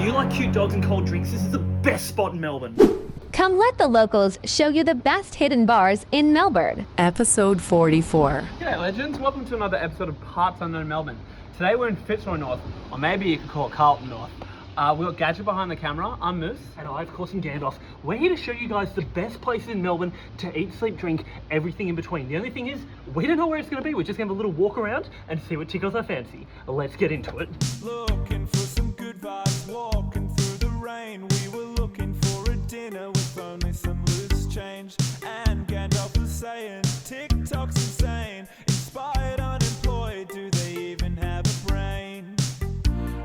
you like cute dogs and cold drinks, this is the best spot in Melbourne. Come let the locals show you the best hidden bars in Melbourne. Episode 44. G'day legends, welcome to another episode of Parts Unknown Melbourne. Today we're in Fitzroy North, or maybe you could call it Carlton North. We've got Gadget behind the camera, I'm Moose. And I, of course, am Gandalf. We're here to show you guys the best places in Melbourne to eat, sleep, drink, everything in between. The only thing is, we don't know where it's going to be. We're just going to have a little walk around and see what tickles our fancy. Let's get into it. Looking for some good vibes, walking through the rain. We were looking for a dinner with only some loose change. And Gandalf was saying, TikTok's insane. Inspired, unemployed, do they even have a brain?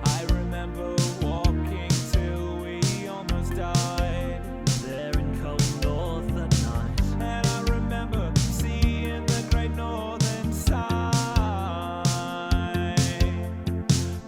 I remember walking till we almost died. There in Carlton North that night. And I remember seeing the great northern side.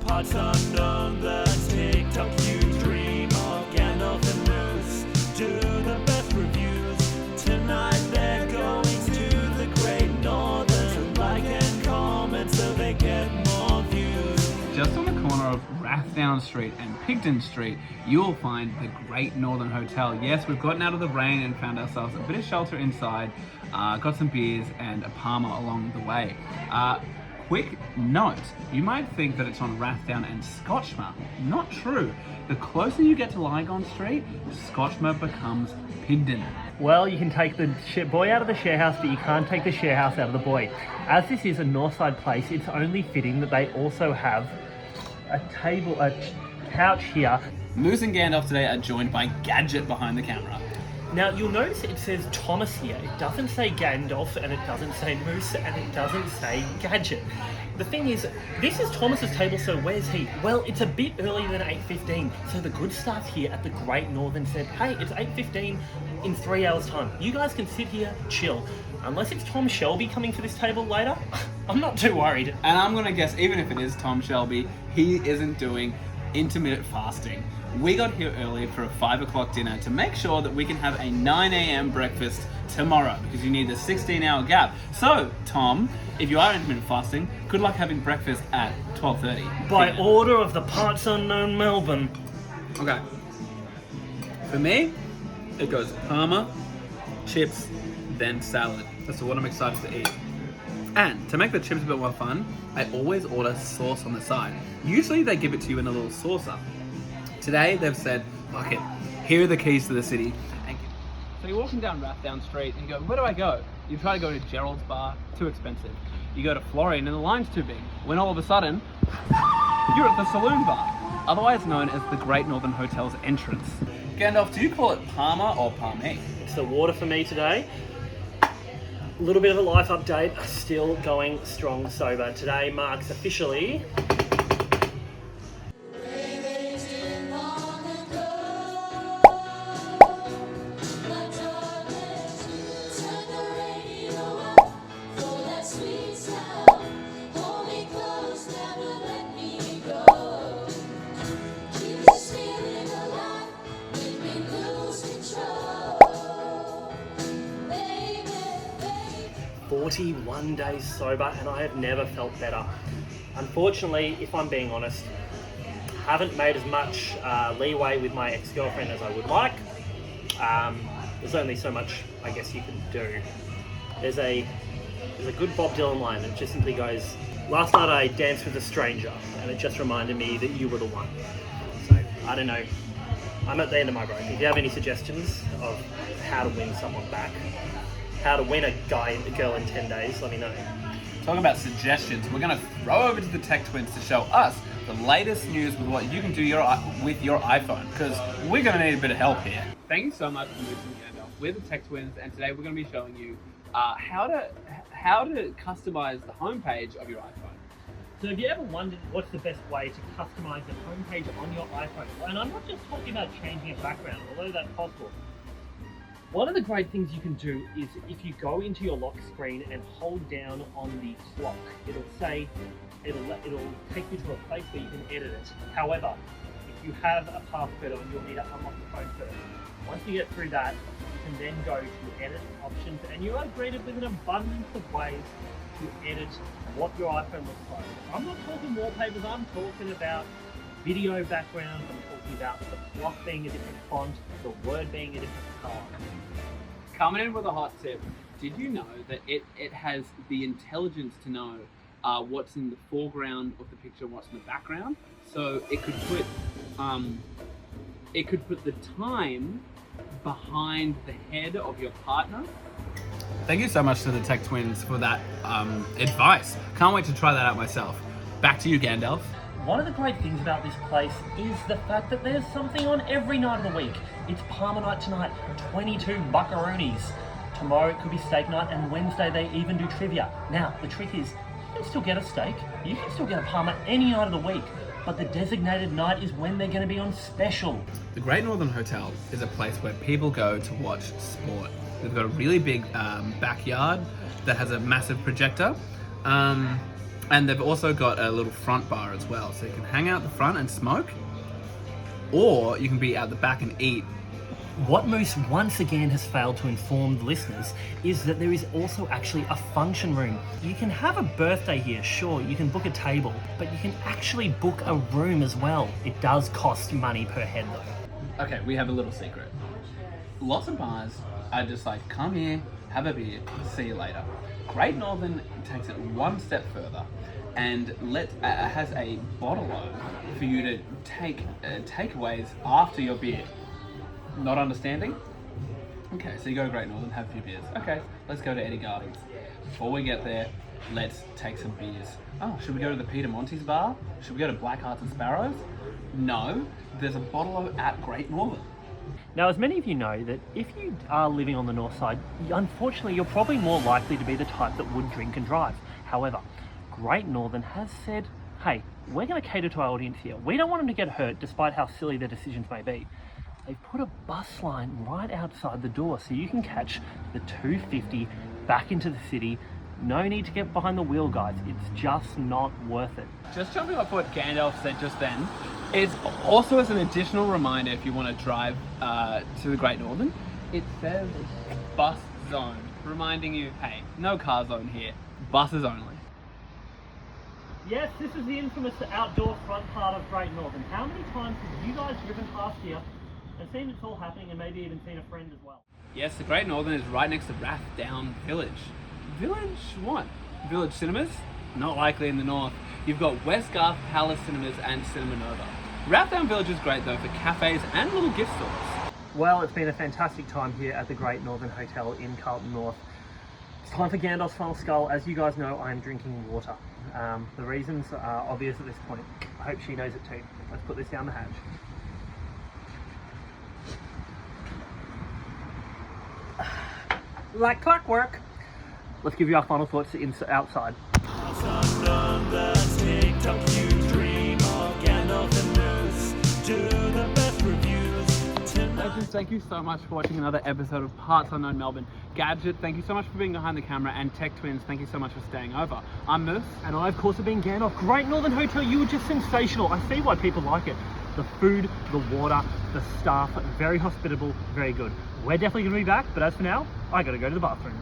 Parts unknown, the TikTok you dream of. Gandalf and Moose do the best reviews. Tonight they're going to the great northern. Like and comment so they get more views. Just on the corner of Rathdown Street and Pigton Street, you'll find the Great Northern Hotel. Yes, we've gotten out of the rain and found ourselves a bit of shelter inside, got some beers and a Palmer along the way. Quick note, you might think that it's on Rathdown and Scotchmar. Not true. The closer you get to Lygon Street, Scotchmar becomes Pigton. Well, you can take the boy out of the share house, but you can't take the share house out of the boy. As this is a Northside place, it's only fitting that they also have a table, a couch here. Moose and Gandalf today are joined by Gadget behind the camera. Now, you'll notice it says Thomas here. It doesn't say Gandalf, and it doesn't say Moose, and it doesn't say Gadget. The thing is, this is Thomas's table, so where's he? Well, it's a bit earlier than 8:15, so the good staff here at the Great Northern said, hey, it's 8:15 in 3 hours' time. You guys can sit here, chill. Unless it's Tom Shelby coming for this table later, I'm not too worried. And I'm gonna guess, even if it is Tom Shelby, he isn't doing intermittent fasting. We got here early for a 5 o'clock dinner to make sure that we can have a 9 a.m. breakfast tomorrow, because you need a 16-hour gap. So, Tom, if you are intermittent fasting, good luck having breakfast at 12:30. By order of the Parts Unknown Melbourne. Okay. For me, it goes Palmer, chips, then salad. That's what I'm excited to eat. And to make the chips a bit more fun, I always order sauce on the side. Usually they give it to you in a little saucer. Today they've said, fuck it, here are the keys to the city. Thank you. So you're walking down Rathdown Street and you go, where do I go? You try to go to Gerald's Bar, too expensive. You go to Florian and the line's too big. When all of a sudden, you're at the Saloon Bar, otherwise known as the Great Northern Hotel's entrance. Gandalf, do you call it Palmer or Palmy? It's the water for me today. A little bit of a life update, still going strong sober. Today marks officially one days sober, and I have never felt better. Unfortunately, if I'm being honest, haven't made as much leeway with my ex-girlfriend as I would like. There's only so much I guess you can do. There's a good Bob Dylan line that just simply goes, last night I danced with a stranger, and it just reminded me that you were the one. So, I don't know. I'm at the end of my rope. If you have any suggestions of how to win someone back, how to win a girl in 10 days, let me know. Talking about suggestions, we're going to throw over to the Tech Twins to show us the latest news with what you can do with your iPhone, because we're going to need a bit of help here. Thank you so much for listening, Gandalf. We're the Tech Twins, and today we're going to be showing you how to customize the homepage of your iPhone. So have you ever wondered what's the best way to customize the homepage on your iPhone? And I'm not just talking about changing a background, although that's possible. One of the great things you can do is if you go into your lock screen and hold down on the clock, it'll take you to a place where you can edit it. However, if you have a password on, you'll need to unlock the phone first. Once you get through that, you can then go to edit options, and you are greeted with an abundance of ways to edit what your iPhone looks like. I'm not talking wallpapers, I'm talking about video background, I'm talking about the block being a different font, the word being a different colour. Coming in with a hot tip, did you know that it has the intelligence to know what's in the foreground of the picture and what's in the background? So it could put the time behind the head of your partner. Thank you so much to the Tech Twins for that advice. Can't wait to try that out myself. Back to you, Gandalf. One of the great things about this place is the fact that there's something on every night of the week. It's Parma night tonight, 22 buckaroonies. Tomorrow it could be steak night, and Wednesday they even do trivia. Now, the trick is, you can still get a steak, you can still get a Parma any night of the week, but the designated night is when they're going to be on special. The Great Northern Hotel is a place where people go to watch sport. They've got a really big backyard that has a massive projector. And they've also got a little front bar as well. So you can hang out the front and smoke, or you can be out the back and eat. What Moose once again has failed to inform the listeners is that there is also actually a function room. You can have a birthday here, sure, you can book a table, but you can actually book a room as well. It does cost money per head though. Okay, we have a little secret. Lots of bars are just like, come here, have a beer, see you later. Great Northern takes it one step further and has a bottle-o for you to take takeaways after your beer. Not understanding? Okay, so you go to Great Northern, have a few beers. Okay, let's go to Eddie Gardens. Before we get there, let's take some beers. Oh, should we go to the Peter Monty's bar? Should we go to Black Hearts and Sparrows? No, there's a bottle-o at Great Northern. Now, as many of you know, that if you are living on the north side, unfortunately, you're probably more likely to be the type that would drink and drive. However, Great Northern has said, hey, we're going to cater to our audience here. We don't want them to get hurt, despite how silly their decisions may be. They've put a bus line right outside the door, so you can catch the 250 back into the city. No need to get behind the wheel, guys. It's just not worth it. Just jumping off what Gandalf said just then, it's also as an additional reminder if you want to drive to the Great Northern, it says bus zone, reminding you, hey, no car zone here, buses only. Yes, this is the infamous outdoor front part of Great Northern. How many times have you guys driven past here and seen it's all happening, and maybe even seen a friend as well? Yes, the Great Northern is right next to Rathdown Village. Village what? Village Cinemas? Not likely in the north. You've got West Garth Palace Cinemas and Cinema Nova. Rathdown Village is great though for cafes and little gift stores. Well, it's been a fantastic time here at the Great Northern Hotel in Carlton North. It's time for Gandalf's Final Skull. As you guys know, I'm drinking water. The reasons are obvious at this point. I hope she knows it too. Let's put this down the hatch. Like clockwork. Let's give you our final thoughts outside. Legends, thank you so much for watching another episode of Parts Unknown Melbourne. Gadget, thank you so much for being behind the camera, and Tech Twins, thank you so much for staying over. I'm Moose. And I, of course, have been Gandalf. Great Northern Hotel, you were just sensational. I see why people like it. The food, the water, the staff, very hospitable, very good. We're definitely going to be back, but as for now, I got to go to the bathroom.